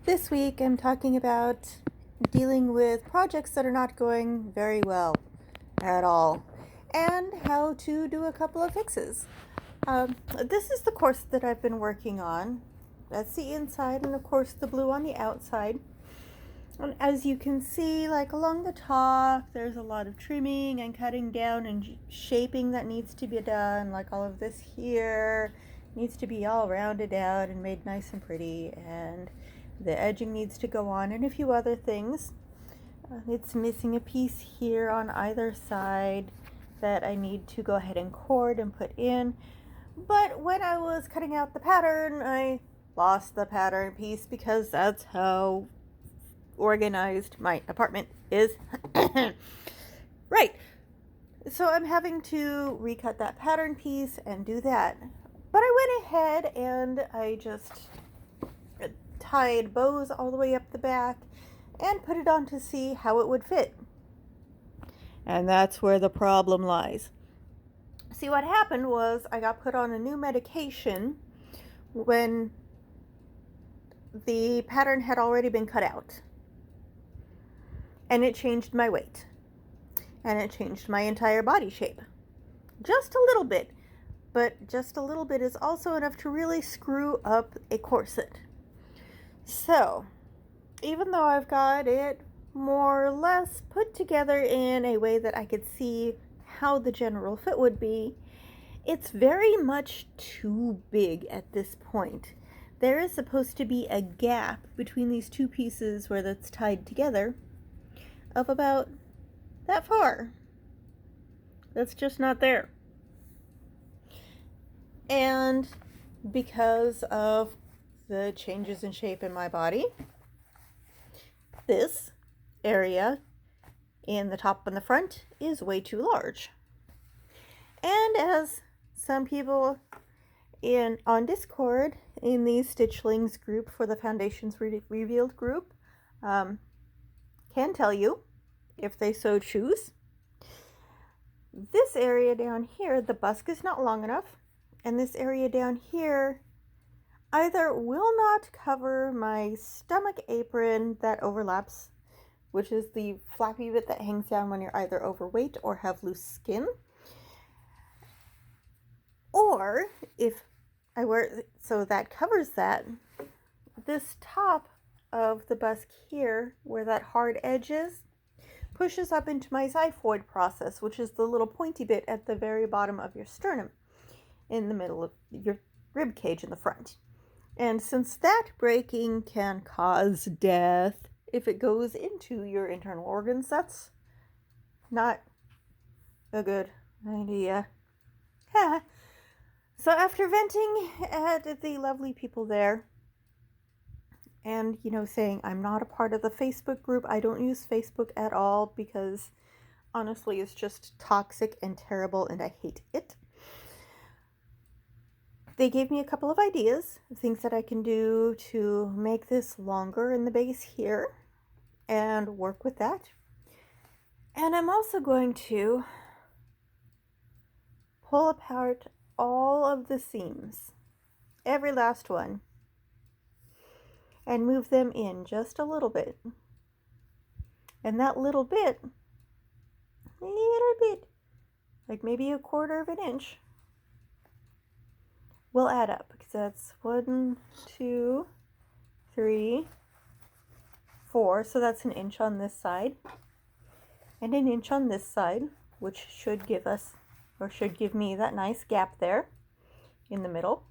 This week I'm talking about dealing with projects that are not going very well at all and how to do a couple of fixes. This is the course that I've been working on. That's the inside, and of course the blue on the outside. And as you can see, like along the top, there's a lot of trimming and cutting down and shaping that needs to be done. Like all of this here needs to be all rounded out and made nice and pretty, and the edging needs to go on, and a few other things. It's missing a piece here on either side that I need to go ahead and cord and put in. But when I was cutting out the pattern, I lost the pattern piece because that's how organized my apartment is. Right. So I'm having to recut that pattern piece and do that. But I went ahead and I just tied bows all the way up the back and put it on to see how it would fit. And that's where the problem lies. See, what happened was I got put on a new medication when the pattern had already been cut out. And it changed my weight. And it changed my entire body shape. Just a little bit. But just a little bit is also enough to really screw up a corset. So, even though I've got it more or less put together in a way that I could see how the general fit would be, it's very much too big at this point. There is supposed to be a gap between these two pieces where that's tied together of about that far. That's just not there. And because of the changes in shape in my body, this area in the top and the front is way too large. And as some people on Discord in the Stitchlings group for the Foundations Revealed group can tell you, if they so choose, this area down here, the busk is not long enough, and this area down here either will not cover my stomach apron that overlaps, which is the flappy bit that hangs down when you're either overweight or have loose skin. Or if I wear, so that covers that, this top of the busk here, where that hard edge is, pushes up into my xiphoid process, which is the little pointy bit at the very bottom of your sternum, in the middle of your rib cage in the front. And since that breaking can cause death if it goes into your internal organs, that's not a good idea. So after venting at the lovely people there, and, saying I'm not a part of the Facebook group, I don't use Facebook at all because honestly it's just toxic and terrible and I hate it. They gave me a couple of ideas of things that I can do to make this longer in the base here and work with that. And I'm also going to pull apart all of the seams, every last one, and move them in just a little bit. And that little bit, like maybe a 1/4 of an inch, will add up, because that's 1, 2, 3, 4. So that's an inch on this side and an inch on this side, which should give me that nice gap there in the middle.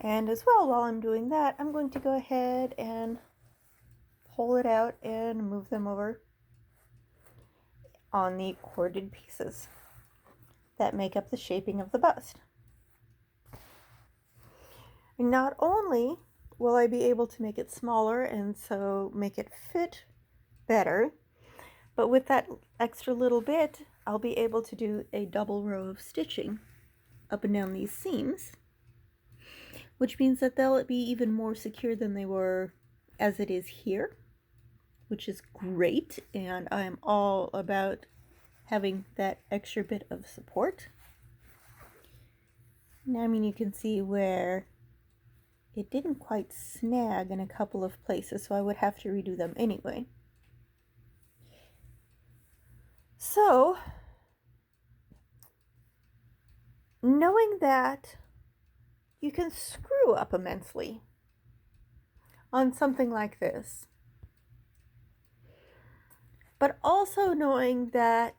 And as well, while I'm doing that, I'm going to go ahead and pull it out and move them over on the corded pieces that make up the shaping of the bust. Not only will I be able to make it smaller and so make it fit better, but with that extra little bit, I'll be able to do a double row of stitching up and down these seams, which means that they'll be even more secure than they were as it is here, which is great, and I'm all about having that extra bit of support. Now, you can see where it didn't quite snag in a couple of places, so I would have to redo them anyway. So, knowing that you can screw up immensely on something like this, but also knowing that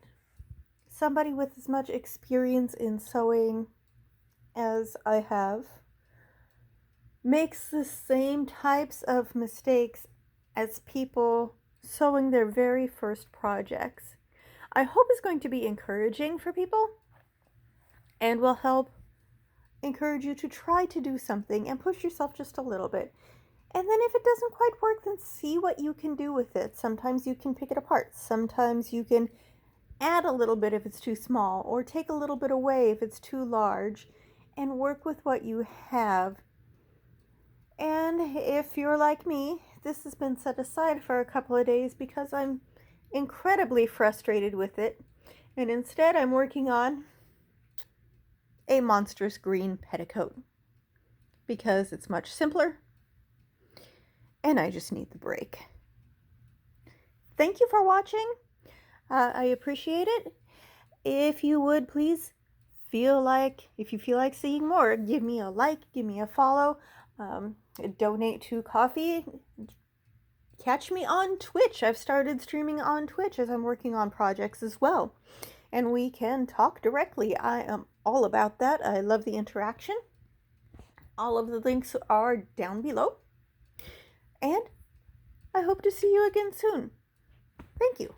somebody with as much experience in sewing as I have makes the same types of mistakes as people sewing their very first projects, I hope is going to be encouraging for people and will help encourage you to try to do something and push yourself just a little bit. And then if it doesn't quite work, then see what you can do with it. Sometimes you can pick it apart. Sometimes you can add a little bit if it's too small, or take a little bit away if it's too large, and work with what you have. And if you're like me, this has been set aside for a couple of days because I'm incredibly frustrated with it. And instead I'm working on a monstrous green petticoat because it's much simpler and I just need the break. Thank you for watching. I appreciate it. If you would please if you feel like seeing more, give me a like, give me a follow, donate to Coffee. Catch me on Twitch. I've started streaming on Twitch as I'm working on projects as well. And we can talk directly. I am all about that. I love the interaction. All of the links are down below. And I hope to see you again soon. Thank you.